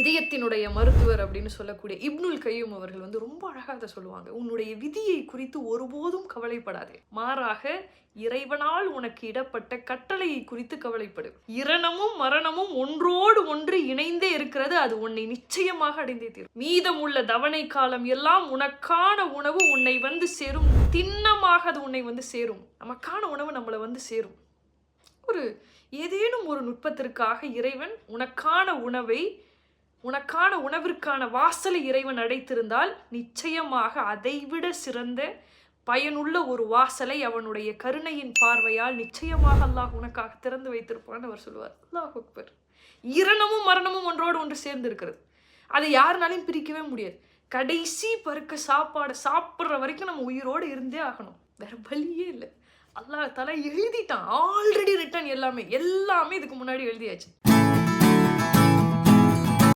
இதயத்தினுடைய மருத்துவர் அப்படின்னு சொல்லக்கூடிய இப்னுல் கையூம் அவர்கள் வந்து ரொம்ப அழகாக அதை சொல்லுவாங்க. உன்னுடைய விதியை குறித்து ஒருபோதும் கவலைப்படாதே, மாறாக இறைவனால் உனக்கு இடப்பட்ட கட்டளையை குறித்து கவலைப்படு. இரணமும் மரணமும் ஒன்றோடு ஒன்று இணைந்தே இருக்கிறது, அது உன்னை நிச்சயமாக அடைந்தே தீரும். மீதம் உள்ள தவணை காலம் எல்லாம் உனக்கான உணவு உன்னை வந்து சேரும், திண்ணமாக அது உன்னை வந்து சேரும். நமக்கான உணவு நம்மளை வந்து சேரும். ஒரு ஏதேனும் ஒரு நுட்பத்திற்காக இறைவன் உனக்கான உணவிற்கான வாசலை இறைவன் அடைத்திருந்தால் நிச்சயமாக அதைவிட சிறந்த பயனுள்ள ஒரு வாசலை அவனுடைய கருணையின் பார்வையால் நிச்சயமாக அல்லாஹ் உனக்காக திறந்து வைத்திருப்பான் அவர் சொல்லுவார். அல்லாஹ் அக்பர். இரணமும் மரணமும் ஒன்றோடு ஒன்று சேர்ந்து இருக்கிறது, அதை யாருனாலையும் பிரிக்கவே முடியாது. கடைசி பருக்க சாப்பாடு சாப்பிட்ற வரைக்கும் நம்ம உயிரோடு இருந்தே ஆகணும், வேற வழியே இல்லை. அல்லாஹ் தஆலா எழுதிட்டான், ஆல்ரெடி ரிட்டன். எல்லாமே இதுக்கு முன்னாடி எழுதியாச்சு.